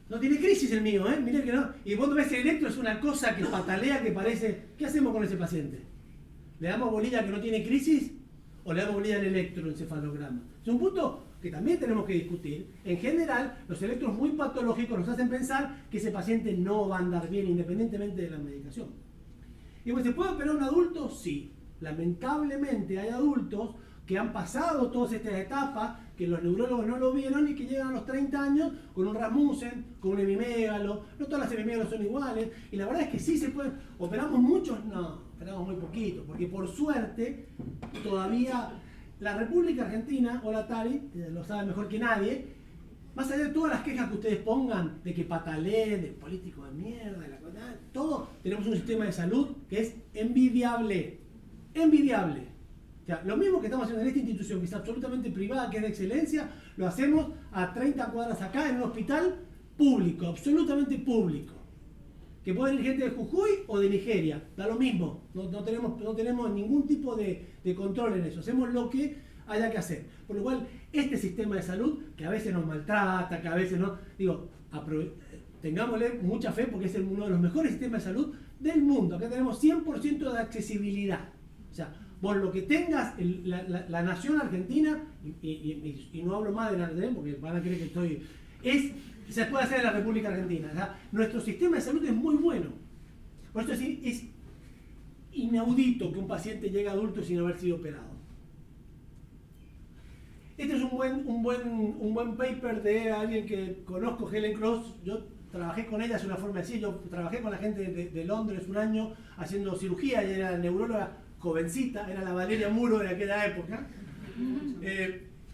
no tiene crisis el mío, ¿eh? Miren que no. Y vos ves el electro, es una cosa que patalea, que parece... ¿Qué hacemos con ese paciente? ¿Le damos bolilla que no tiene crisis? ¿O le damos bolilla al electroencefalograma? Es un punto que también tenemos que discutir. En general, los electros muy patológicos nos hacen pensar que ese paciente no va a andar bien independientemente de la medicación. ¿Y pues se puede operar a un adulto? Sí. Lamentablemente hay adultos que han pasado todas estas etapas, que los neurólogos no lo vieron y que llegan a los 30 años con un Rasmussen, con un hemimégalo. No todas las hemimégalos son iguales. Y la verdad es que sí se pueden. ¿Operamos muchos? No, operamos muy poquito. Porque por suerte, todavía la República Argentina, o la TARI, lo sabe mejor que nadie, más allá de todas las quejas que ustedes pongan, de que patalee, de político de mierda, de la cosa, todo, tenemos un sistema de salud que es envidiable. Envidiable. O sea, lo mismo que estamos haciendo en esta institución, que es absolutamente privada, que es de excelencia, lo hacemos a 30 cuadras acá, en un hospital público, absolutamente público. Que puede ir gente de Jujuy o de Nigeria, da lo mismo, no tenemos ningún tipo de control en eso, hacemos lo que haya que hacer. Por lo cual, este sistema de salud, que a veces nos maltrata, que a veces no, digo, tengámosle mucha fe porque es uno de los mejores sistemas de salud del mundo. Acá tenemos 100% de accesibilidad. O sea, vos lo que tengas, la nación argentina, y no hablo más de la Argentina porque van a creer que estoy... se puede hacer en la República Argentina. ¿Verdad? Nuestro sistema de salud es muy bueno. Por eso es inaudito que un paciente llegue adulto sin haber sido operado. Este es un buen paper de alguien que conozco, Helen Cross. Yo trabajé con ella, es una forma así. Yo trabajé con la gente de Londres un año haciendo cirugía. Ella era neuróloga jovencita, era la Valeria Muro de aquella época.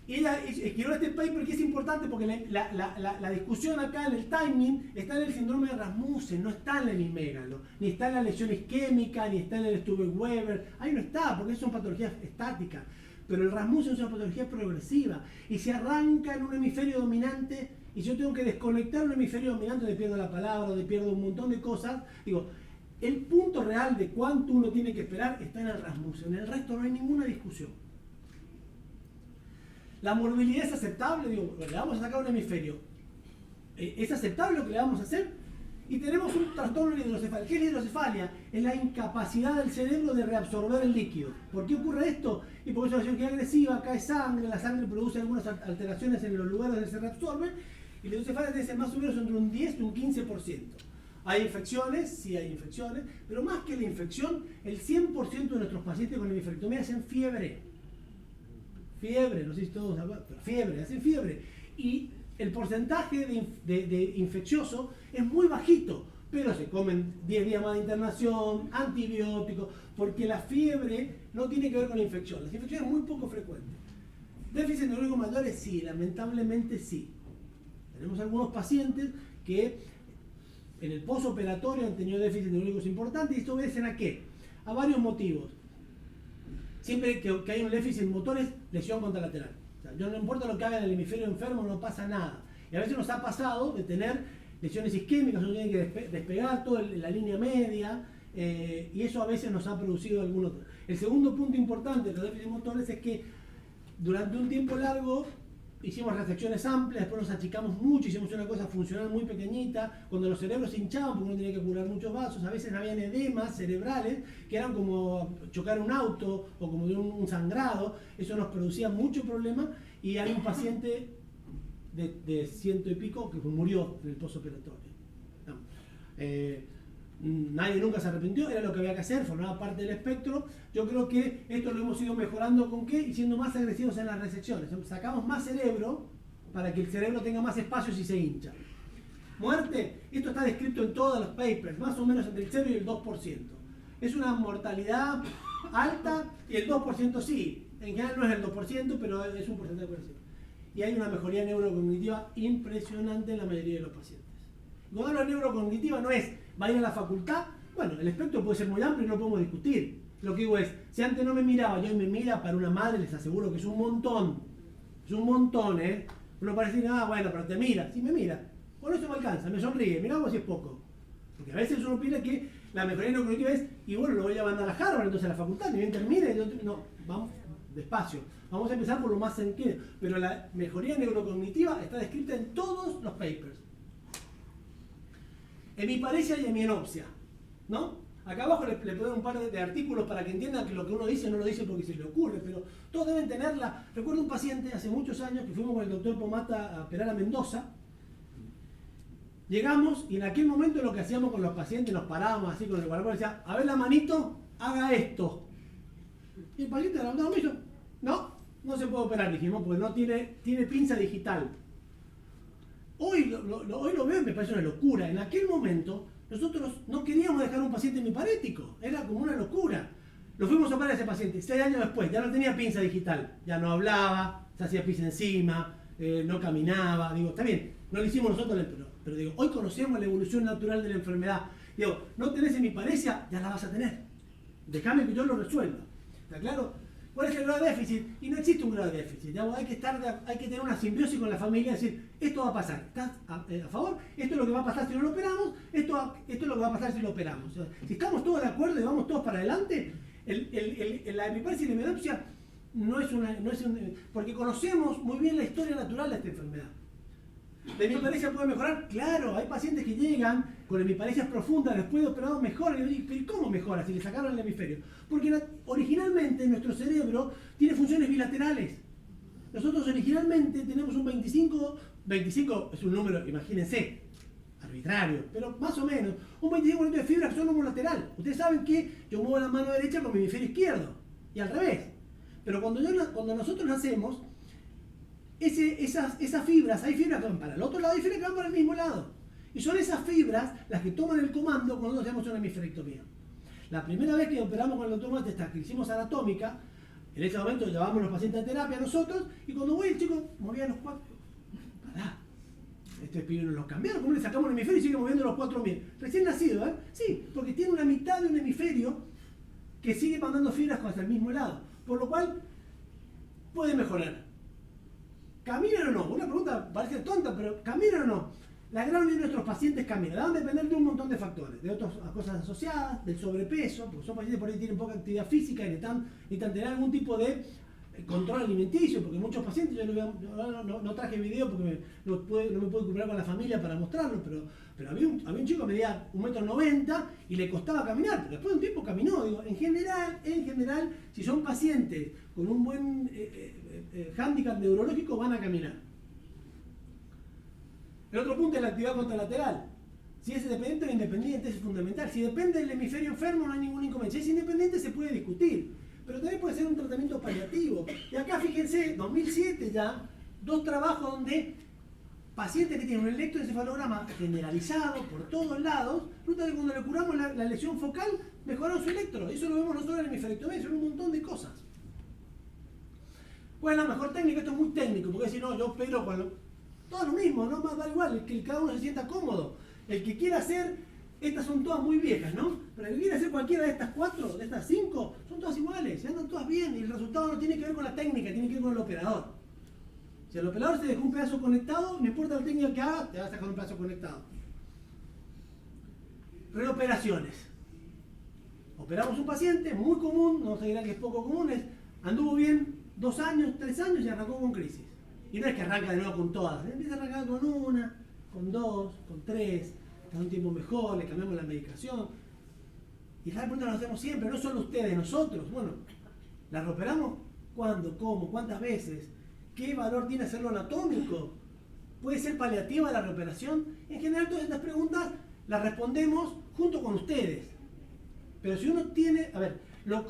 Y ella escribió este paper que es importante porque la discusión acá en el timing está en el síndrome de Rasmussen, no está en el hemimégalo, ni está en la lesión isquémica, ni está en el Stuber-Weber. Ahí no está, porque son patologías estáticas. Pero el Rasmussen es una patología progresiva y se arranca en un hemisferio dominante. Y si yo tengo que desconectar un hemisferio dominante, donde pierdo la palabra, donde pierdo un montón de cosas, digo, el punto real de cuánto uno tiene que esperar está en el Rasmussen. En el resto no hay ninguna discusión. La morbilidad es aceptable, digo, le vamos a sacar un hemisferio. ¿Es aceptable lo que le vamos a hacer? Y tenemos un trastorno de hidrocefalia. ¿Qué es la hidrocefalia? Es la incapacidad del cerebro de reabsorber el líquido. ¿Por qué ocurre esto? Y porque es una cirugía agresiva, cae sangre, la sangre produce algunas alteraciones en los lugares donde se reabsorbe, y la hidrocefalia debe ser más o menos entre un 10 y un 15%. Hay infecciones, sí hay infecciones, pero más que la infección, el 100% de nuestros pacientes con hemifrectomía hacen fiebre. Fiebre, no sé si todos hablan, pero fiebre, hacen fiebre. Y el porcentaje de infeccioso es muy bajito, pero se comen 10 días más de internación, antibióticos, porque la fiebre no tiene que ver con la infección. Las infecciones es muy poco frecuente. ¿Déficit neurológico mayores? Sí, lamentablemente sí. Tenemos algunos pacientes que en el postoperatorio han tenido déficits neurológicos importantes, y esto obedecen ¿a qué? A varios motivos. Siempre que hay un déficit motor es lesión contralateral. O sea, no importa lo que haga en el hemisferio enfermo, no pasa nada. Y a veces nos ha pasado de tener lesiones isquémicas, uno tiene que despegar toda la línea media, y eso a veces nos ha producido algún otro. El segundo punto importante de los déficits motores es que durante un tiempo largo hicimos resecciones amplias, después nos achicamos mucho, hicimos una cosa funcional muy pequeñita, cuando los cerebros se hinchaban porque uno tenía que curar muchos vasos, a veces habían edemas cerebrales que eran como chocar un auto o como de un sangrado, eso nos producía mucho problema, y hay un paciente de 100 y pico que murió en el postoperatorio. No. Nadie nunca se arrepintió, era lo que había que hacer, formaba parte del espectro. Yo creo que esto lo hemos ido mejorando ¿con qué? Y siendo más agresivos en las resecciones. Sacamos más cerebro para que el cerebro tenga más espacio si se hincha. Muerte, esto está descrito en todos los papers, más o menos entre el 0 y el 2%. Es una mortalidad alta y el 2% sí. En general no es el 2%, pero es un porcentaje parecido. y hay una mejoría neurocognitiva impresionante en la mayoría de los pacientes. Cuando hablo de neurocognitiva no es, va a ir a la facultad, bueno, el espectro puede ser muy amplio y no podemos discutir. Lo que digo es, si antes no me miraba y hoy me mira, para una madre les aseguro que es un montón. Es un montón, ¿eh? Uno parece decir, ah, bueno, pero te mira. Sí, me mira. Con eso me alcanza, me sonríe. Mirá vos si es poco. Porque a veces uno piensa que la mejoría neurocognitiva es, y bueno, lo voy a mandar a Harvard, entonces a la facultad, ni bien termine. No, vamos despacio. Vamos a empezar por lo más sencillo. Pero la mejoría neurocognitiva está descrita en todos los papers. Hemiparesia y hemianopsia, ¿no? Acá abajo le pongo un par de artículos para que entiendan que lo que uno dice no lo dice porque se le ocurre, pero todos deben tenerla. Recuerdo un paciente hace muchos años que fuimos con el doctor Pomata a operar a Mendoza. Llegamos y en aquel momento lo que hacíamos con los pacientes, nos parábamos así con el guardabosques y decía, a ver la manito, haga esto. Y el paciente levantaba la mano, no se puede operar, dijimos, porque no tiene pinza digital. Hoy lo veo y me parece una locura. En aquel momento nosotros no queríamos dejar un paciente hemiparético, era como una locura. Lo fuimos a operar a ese paciente, 6 años después, ya no tenía pinza digital, ya no hablaba, se hacía pis encima, no caminaba. Digo, está bien, no lo hicimos nosotros, pero digo, hoy conocemos la evolución natural de la enfermedad. Digo, no tenés hemiparesia, ya la vas a tener. Déjame que yo lo resuelva. ¿Está claro? ¿Cuál es el grado de déficit? Y no existe un grado de déficit. Digamos, hay que tener una simbiosis con la familia, decir, esto va a pasar. ¿Estás a favor? Esto es lo que va a pasar si no lo operamos, esto es lo que va a pasar si lo operamos. O sea, si estamos todos de acuerdo y vamos todos para adelante, la hemiparesia y la hemianopsia porque conocemos muy bien la historia natural de esta enfermedad. ¿La hemiparesia puede mejorar? Claro, hay pacientes que llegan con hemiparesias profundas, después de operado mejoran. Y digo, ¿cómo mejora si le sacaron el hemisferio? Porque originalmente nuestro cerebro tiene funciones bilaterales. Nosotros originalmente tenemos un 25 es un número, imagínense, arbitrario, pero más o menos, un 25% de fibras que son homolateral. Ustedes saben que yo muevo la mano derecha con mi hemisferio izquierdo, y al revés. Pero cuando nosotros nacemos, esas fibras, hay fibras que van para el otro lado y fibras que van para el mismo lado. Y son esas fibras las que toman el comando cuando nosotros hacemos una hemisferectomía. La primera vez que operamos con el doctor Matesta, que hicimos anatómica, en ese momento llevábamos a los pacientes a terapia nosotros, y cuando voy el chico movía los 4. Pará, este pibe nos los cambiaron, ¿cómo le sacamos el hemisferio y sigue moviendo los 4 bien? Recién nacido, ¿eh? Sí, porque tiene una mitad de un hemisferio que sigue mandando fibras hacia el mismo lado, por lo cual puede mejorar. ¿Caminan o no? Una pregunta parece tonta, pero ¿caminan o no? La gran mayoría de nuestros pacientes caminan. Van a depender de un montón de factores, de otras cosas asociadas, del sobrepeso, porque son pacientes por ahí que tienen poca actividad física y necesitan tener algún tipo de control alimenticio, porque muchos pacientes, yo no traje video porque no me puedo ocupar con la familia para mostrarlo, pero había un chico que medía 1,90 m y le costaba caminar, pero después de un tiempo caminó. Digo, en general, si son pacientes con un buen hándicap neurológico, van a caminar. El otro punto es la actividad contralateral. Si es dependiente o independiente, es fundamental. Si depende del hemisferio enfermo, no hay ningún inconveniente. Si es independiente, se puede discutir. Pero también puede ser un tratamiento paliativo. Y acá, fíjense, 2007 ya, 2 trabajos donde pacientes que tienen un electroencefalograma generalizado por todos lados, resulta que cuando le curamos la lesión focal, mejoraron su electro. Eso lo vemos nosotros en la hemisferectomía, son un montón de cosas. ¿Cuál es la mejor técnica? Esto es muy técnico, porque si no, yo opero cuando... Todo lo mismo, no más da igual, que cada uno se sienta cómodo. El que quiera hacer, estas son todas muy viejas, ¿no? Pero el que quiera hacer cualquiera de estas 4, de estas 5, son todas iguales, se andan todas bien y el resultado no tiene que ver con la técnica, tiene que ver con el operador. Si el operador se dejó un pedazo conectado, no importa la técnica que haga, te vas a dejar un pedazo conectado. Reoperaciones. Operamos un paciente, muy común, no se dirá que es poco común, anduvo bien 2 años, 3 años y arrancó con crisis. Y no es que arranca de nuevo con todas, empieza a arrancar con 1, con 2, con 3, está un tiempo mejor, le cambiamos la medicación. Y la pregunta nos hacemos siempre, no solo ustedes, nosotros. Bueno, ¿la reoperamos? ¿Cuándo? ¿Cómo? ¿Cuántas veces? ¿Qué valor tiene hacerlo anatómico? ¿Puede ser paliativa la reoperación? En general, todas estas preguntas las respondemos junto con ustedes. Pero si uno tiene,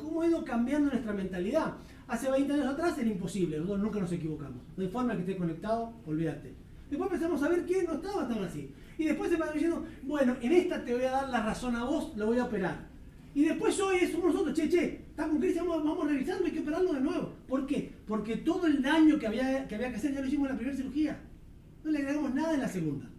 cómo ha ido cambiando nuestra mentalidad. Hace 20 años atrás era imposible, nosotros nunca nos equivocamos. No hay forma que esté conectado, olvídate. Después empezamos a ver que no estaba tan así. Y después se va diciendo, bueno, en esta te voy a dar la razón a vos, lo voy a operar. Y después hoy somos nosotros, está con crisis, vamos revisando, hay que operarlo de nuevo. ¿Por qué? Porque todo el daño que había que hacer ya lo hicimos en la primera cirugía. No le agregamos nada en la segunda.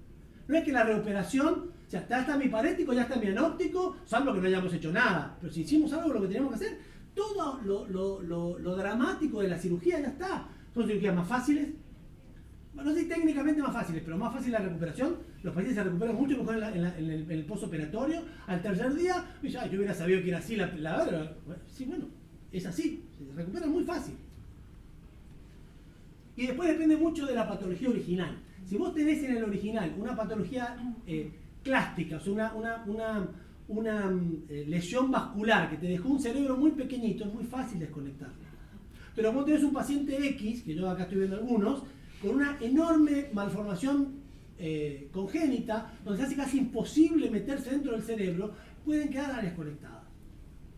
No es que la reoperación, ya está mi parético, ya está mi anóptico, salvo que no hayamos hecho nada. Pero si hicimos algo lo que teníamos que hacer, todo lo dramático de la cirugía ya está. Son cirugías más fáciles, no sé técnicamente más fáciles, pero más fácil la recuperación. Los pacientes se recuperan mucho mejor en el postoperatorio. Al tercer día, yo hubiera sabido que era así sí, bueno, es así, se recuperan muy fácil. Y después depende mucho de la patología original. Si vos tenés en el original una patología clástica, o sea, una lesión vascular que te dejó un cerebro muy pequeñito, es muy fácil desconectarlo. Pero vos tenés un paciente X, que yo acá estoy viendo algunos, con una enorme malformación congénita, donde se hace casi imposible meterse dentro del cerebro, pueden quedar áreas conectadas.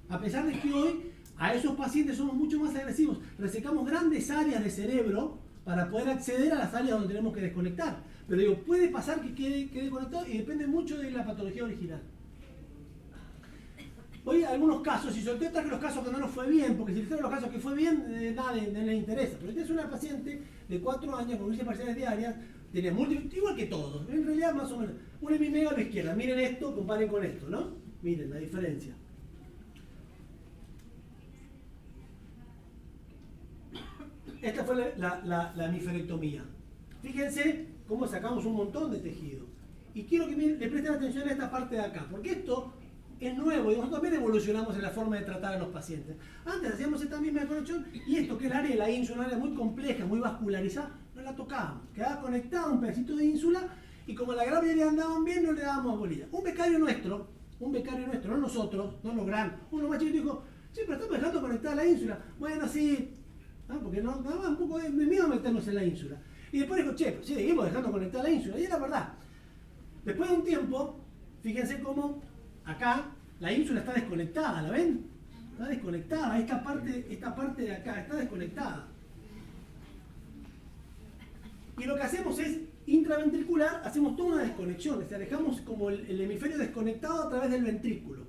A pesar de que hoy a esos pacientes somos mucho más agresivos, resecamos grandes áreas de cerebro para poder acceder a las áreas donde tenemos que desconectar. Pero digo, puede pasar que quede conectado y depende mucho de la patología original. Hoy algunos casos, y sobre todo traje los casos que no nos fue bien, porque si les traigo los casos que fue bien, nada le interesa. Pero esta es una paciente de 4 años con crisis parciales diarias, tenía múltiples, igual que todos, en realidad más o menos. Un hemimega a la izquierda, miren esto, comparen con esto, ¿no? Miren la diferencia. Esta fue la hemiferectomía. Fíjense cómo sacamos un montón de tejido. Y quiero que le presten atención a esta parte de acá, porque esto es nuevo y nosotros también evolucionamos en la forma de tratar a los pacientes. Antes hacíamos esta misma conexión y esto que es el área de la ínsula, un área muy compleja, muy vascularizada, no la tocábamos. Quedaba conectado un pedacito de ínsula y como la gran mayoría andaban bien, no le dábamos bolilla. Un becario nuestro, no nosotros, no los uno más chiquito dijo, sí, pero estamos dejando conectada la ínsula. Bueno, sí, porque no daba un poco de miedo meternos en la ínsula. Y después dijo, pero sí, seguimos dejando conectada la ínsula. Y es la verdad. Después de un tiempo, fíjense cómo acá la ínsula está desconectada, ¿la ven? Está desconectada, esta parte de acá está desconectada. Y lo que hacemos es, intraventricular, hacemos toda una desconexión, o sea, dejamos como el hemisferio desconectado a través del ventrículo.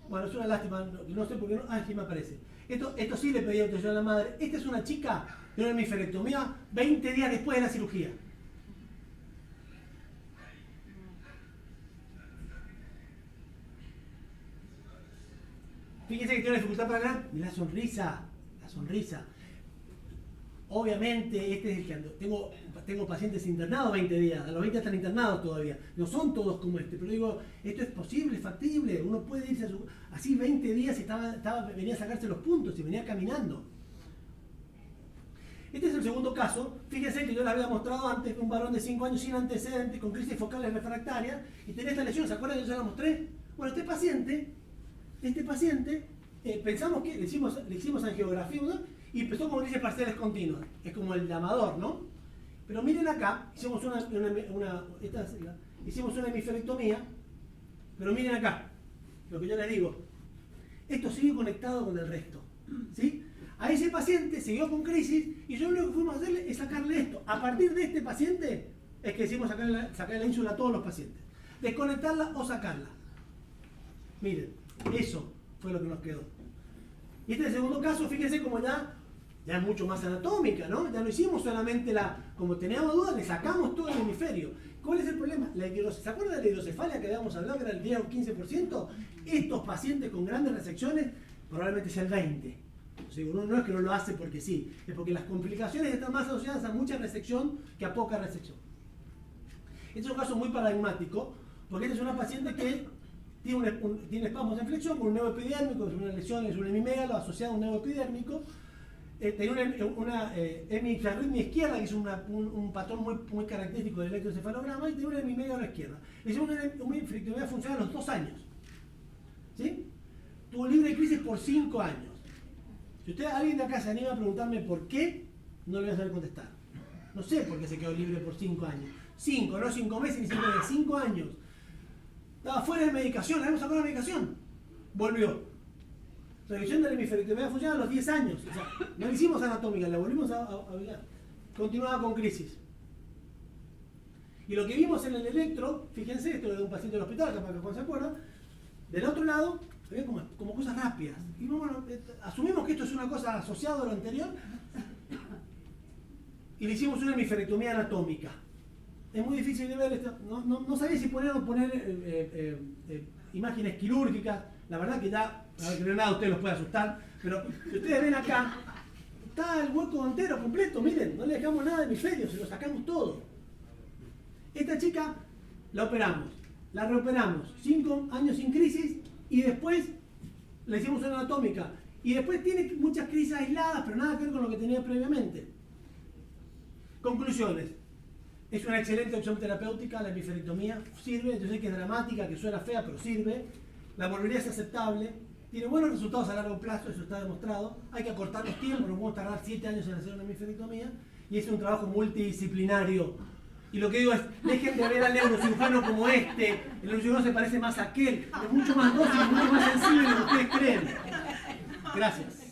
Bueno, es una lástima, no sé por qué no. Aquí me aparece. Esto sí le pedí autorización a la madre. Esta es una chica de una hemiferectomía 20 días después de la cirugía. Fíjense que tiene dificultad para hablar. Mirá la sonrisa. Obviamente, este es el que ando. Tengo pacientes internados 20 días, a los 20 están internados todavía. No son todos como este, pero digo, esto es posible, es factible. Uno puede irse así 20 días y venía a sacarse los puntos y venía caminando. Este es el segundo caso. Fíjense que yo les había mostrado antes un varón de 5 años sin antecedentes, con crisis focales refractarias, y tenía esta lesión. ¿Se acuerdan que yo se la mostré? Bueno, este paciente, pensamos que le hicimos angiografía, ¿no? Y empezó con crisis parciales continuas. Es como el llamador, ¿no? Pero miren acá, hicimos una hemiferectomía, pero miren acá, lo que yo les digo, esto sigue conectado con el resto, ¿sí? A ese paciente siguió con crisis y yo lo único que fuimos a hacerle es sacarle esto. A partir de este paciente es que decimos sacarle la ínsula a todos los pacientes. Desconectarla o sacarla. Miren, eso fue lo que nos quedó. Y este es el segundo caso, fíjense como ya es mucho más anatómica, ¿no? Ya no hicimos solamente como teníamos dudas, le sacamos todo el hemisferio. ¿Cuál es el problema? ¿Se acuerdan de la hidrocefalia que habíamos hablado, que era el 10 o 15%? Estos pacientes con grandes resecciones probablemente sea el 20%. O sea, uno no es que no lo hace porque sí, es porque las complicaciones están más asociadas a mucha resección que a poca resección. Este es un caso muy paradigmático, porque esta es una paciente que tiene espasmos de flexión con un neo epidérmico, es una lesión, es un hemimégalo asociado a un neo epidérmico. Tenía una hemiarritmia izquierda, que es un patrón muy característico del electroencefalograma, y tenía una hemimégalo a la izquierda. Le hicimos una hemiferectomía funcional a los 2 años. ¿Sí? Tuvo libre de crisis por 5 años. Si alguien de acá se anima a preguntarme por qué, no le voy a saber contestar. No sé por qué se quedó libre por 5 años. 5, no 5 meses ni 5 meses, 5 años. Estaba fuera de medicación, le habíamos sacado la medicación. Volvió. Revisión de la hemiferectomía funcional a los 10 años. O sea, no la hicimos anatómica, la volvimos a obligar. continuaba con crisis. Y lo que vimos en el electro, fíjense, esto es de un paciente del hospital, capaz que Juan se acuerda, del otro lado había como cosas rápidas. Y bueno, asumimos que esto es una cosa asociada a lo anterior y le hicimos una hemisferectomía anatómica. Es muy difícil de ver esto, no sabía si poner o no poner imágenes quirúrgicas. La verdad que ya, a ver que no nada, ustedes los puede asustar, pero si ustedes ven acá, está el hueco entero, completo, miren, no le dejamos nada de hemisferio, se lo sacamos todo. Esta chica la operamos, la reoperamos, 5 años sin crisis y después le hicimos una anatómica. Y después tiene muchas crisis aisladas, pero nada que ver con lo que tenía previamente. Conclusiones. Es una excelente opción terapéutica, la hemisferectomía sirve, yo sé que es dramática, que suena fea, pero sirve. La morbilidad es aceptable, tiene buenos resultados a largo plazo, eso está demostrado. Hay que acortar los tiempos, no podemos tardar 7 años en hacer una hemisferectomía y es un trabajo multidisciplinario. Y lo que digo es, dejen de ver al neurocirujano como este, el neurocirujano se parece más a aquel, es mucho más dócil, mucho más sensible de lo que ustedes creen. Gracias.